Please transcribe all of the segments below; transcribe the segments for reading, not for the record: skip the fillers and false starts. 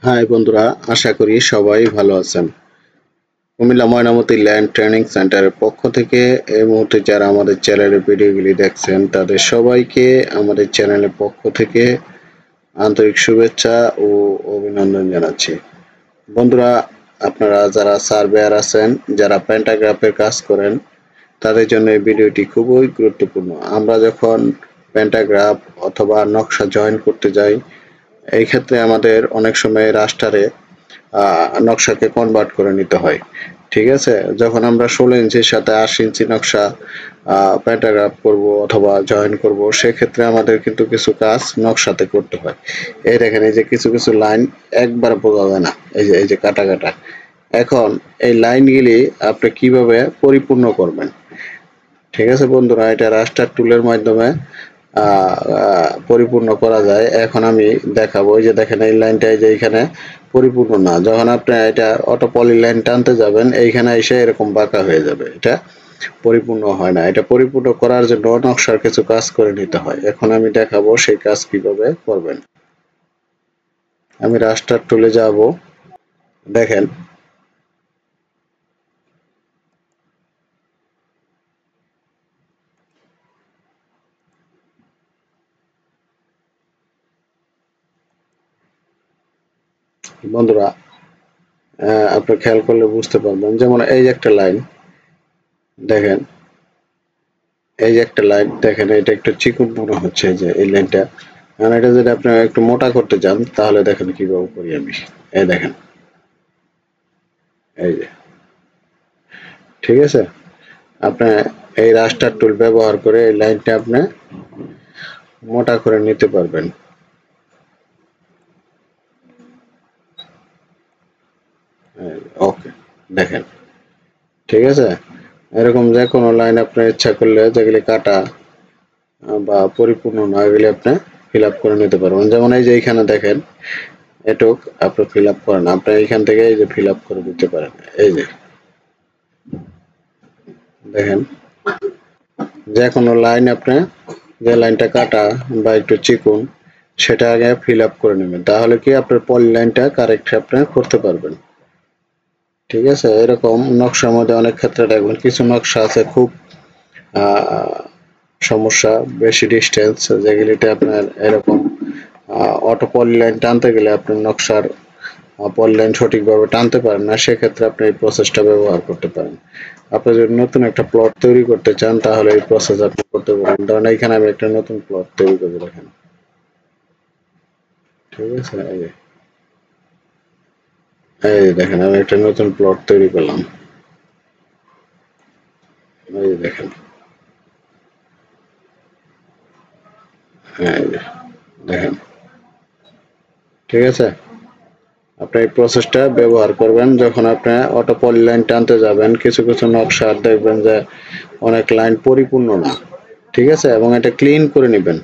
High বন্ধুরা, আশা করি সবাই ভালো আছেন। কুমিল্লা ময়নামতি ল্যান্ড ট্রেনিং সেন্টারের পক্ষ থেকে এই মুহূর্তে যারা আমাদের চ্যানেলের ভিডিওগুলি দেখছেন তাদের সবাইকে আমাদের চ্যানেলের পক্ষ থেকে আন্তরিক শুভেচ্ছা ও অভিনন্দন জানাচ্ছি। বন্ধুরা, আপনারা যারা সার্ভেয়ার আছেন, যারা প্যান্টাগ্রাফের কাজ করেন, তাদের জন্য এই ভিডিওটি খুবই গুরুত্বপূর্ণ। আমরা যখন প্যান্টাগ্রাফ অথবা নকশা জয়েন করতে যাই, এই ক্ষেত্রে আমাদের অনেক সময় রাস্টারে নকশাকে কনভার্ট করে নিতে হয়। ঠিক আছে, যখন আমরা 16 ইঞ্চির সাথে 8 ইঞ্চি নকশা প্যান্টাগ্রাফ করব অথবা জয়েন করব, সেক্ষেত্রে আমাদের কিন্তু কিছু কাজ নকশাতে করতে হয়। এই দেখেন, এই যে কিছু কিছু লাইন একবার বোঝা যায় না, এই যে কাটা কাটা। এখন এই লাইনগুলি আপনি কিভাবে পরিপূর্ণ করবেন? ঠিক আছে বন্ধুরা, এটা রাস্টার টুলের মাধ্যমে পরিপূর্ণ করা যায়। এখন আমি দেখাবো। এই যে দেখেন, এই লাইনটা এই যে এইখানে পরিপূর্ণ না। যখন আপনি এটা অটো পলি লাইন টানতে যাবেন, এইখানে এসে এরকম বাঁকা হয়ে যাবে। এটা পরিপূর্ণ হয় না। এটা পরিপূর্ণ করার জন্য নকশার কিছু কাজ করে নিতে হয়। এখন আমি দেখাবো সেই কাজ কিভাবে করবেন। আমি রাস্টার টুলে যাব। দেখেন, বন্ধুরা, আপনি খেয়াল করলে বুঝতে পারবেন। যেমন এই যে একটা লাইন দেখেন, এই যে একটা লাইন দেখেন, এটা একটু চিকন মনে হচ্ছে। যে এই লাইনটা, আর এটা যদি আপনি একটু মোটা করতে চান, তাহলে দেখেন কিভাবে করি আমি। এই দেখেন, এই যে, ঠিক আছে। আপনি এই রাস্টার টুল ব্যবহার করে এই লাইনটা আপনি মোটা করে নিতে পারবেন। ওকে, দেখেন, ঠিক আছে। এরকম যে কোনো লাইন আপনি ইচ্ছা করলে যেগুলি কাটা বা পরিপূর্ণ নয়, এগুলি আপনি ফিল আপ করে নিতে পারবেন। যেমন এই যে এইখানে দেখেন, এটুক আপনি ফিল আপ করেন, আপনি এইখান থেকে এই যে ফিল আপ করে দিতে পারেন। এই যে দেখেন, যে কোনো লাইন আপনি, যে লাইনটা কাটা বা একটু চিকুন, সেটা আগে ফিল আপ করে নেবেন। তাহলে কি আপনার পলি লাইনটা কারেক্ট আপনি করতে পারবেন। ঠিক আছে। এরকম নকশার মধ্যে অনেক ক্ষেত্রে দেখবেন কিছু নকশা আছে খুব আহ, সমস্যা, বেশি ডিস্টেন্স, যেগুলিতে আপনার এরকম অটো পলি লাইন টানতে গেলে আপনার নকশার পলি লাইন সঠিকভাবে টানতে পারেন না। সেক্ষেত্রে আপনি এই প্রসেসটা ব্যবহার করতে পারেন। আপনি যদি নতুন একটা প্লট তৈরি করতে চান, তাহলে এই প্রসেস আপনি করতে পারেন। ধরেন এইখানে আমি একটা নতুন প্লট তৈরি করবো, দেখেন, ঠিক আছে। এই দেখেন, আমি একটা নতুন প্লট তৈরি করলাম। এই দেখেন, হ্যাঁ, এই যে, দেখেন, ঠিক আছে। আপনি এই প্রসেসটা ব্যবহার করবেন যখন আপনি অটো পলি লাইন টানতে যাবেন। কিছু কিছু নকশা দেখবেন যে অনেক লাইন পরিপূর্ণ না, ঠিক আছে, এবং এটা ক্লিন করে নেবেন।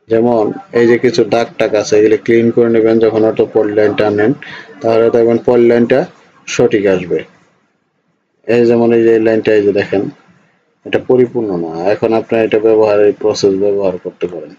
যেমন এই যে কিছু দাগ টাগ আছে, এগুলি ক্লিন করে নেবেন যখন অটো পলি লাইন টানেন। তাহলে দেখবেন পলি লাইনটা সঠিক আসবে। এই যেমন এই যে এই লাইনটা, এই যে দেখেন, এটা পরিপূর্ণ না। এখন আপনার এটা ব্যবহার, এই প্রসেস ব্যবহার করতে পারেন।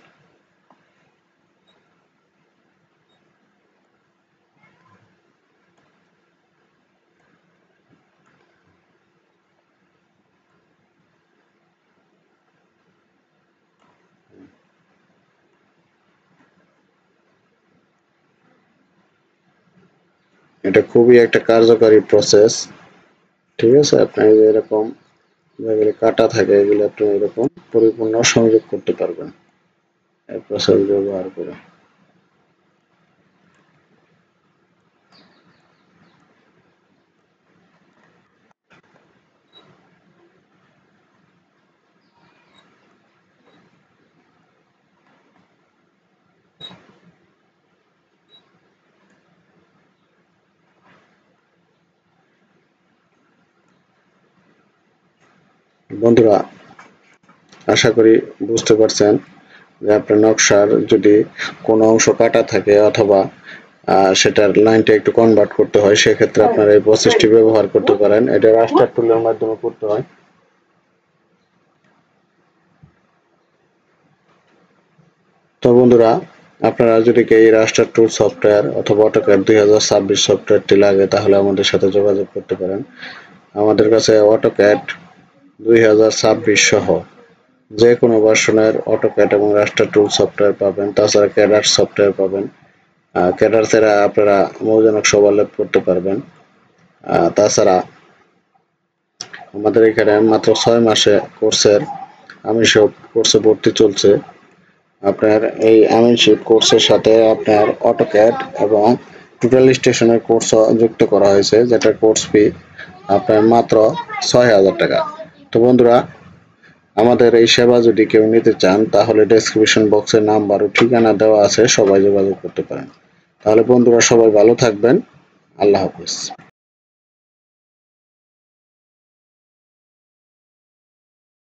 এটা খুবই একটা কার্যকারী প্রসেস। ঠিক আছে, আপনি এই যে এরকম যেগুলি কাটা থাকে, এগুলো আপনি এরকম পরিপূর্ণ সংযোগ করতে পারবেন এই প্রসেস ব্যবহার করে। বন্ধুরা, আশা করি বুঝতে পারছেন যে আপনার নকশার যদি কোনো অংশ কাটা থাকে অথবা সেটার লাইনটা একটু কনভার্ট করতে হয়, সেক্ষেত্রে আপনারা এই প্রসেসটি ব্যবহার করতে পারেন। এটা রাস্টার টুলের মাধ্যমে করতে হয়। তো বন্ধুরা, আপনারা যদি এই রাস্টার টুল সফটওয়্যার অথবা অটোক্যাড 2026 সফটওয়্যারটি লাগে তাহলে আমাদের সাথে যোগাযোগ করতে পারেন। আমাদের কাছে অটোক্যাড 2026 সহ যে কোনো ভার্সনের অটোক্যাড এবং রাস্টার টুল সফটওয়্যার পাবেন। তাছাড়া ক্যাডার সফটওয়্যার পাবেন। ক্যাডার ছাড়া আপনারা মৌজনক ওভারল্যাপ করতে পারবেন। তাছাড়া আমাদের এখানে মাত্র 6 মাসে আমিনশিপ কোর্সে ভর্তি চলছে। আপনার এই আমিনশিপ কোর্সের সাথে আপনার অটোক্যাড এবং টোটাল স্টেশনের কোর্স যুক্ত করা হয়েছে, যেটা কোর্স ফি আপনার মাত্র 6,000 টাকা। তো বন্ধুরা, আমাদের এই সেবা যদি কেউ নিতে চান তাহলে ডেসক্রিপশন বক্সে নাম্বার ও ঠিকানা দেওয়া আছে, সবাই যোগাযোগ করতে পারেন। তাহলে বন্ধুরা, সবাই ভালো থাকবেন। আল্লাহ হাফেজ।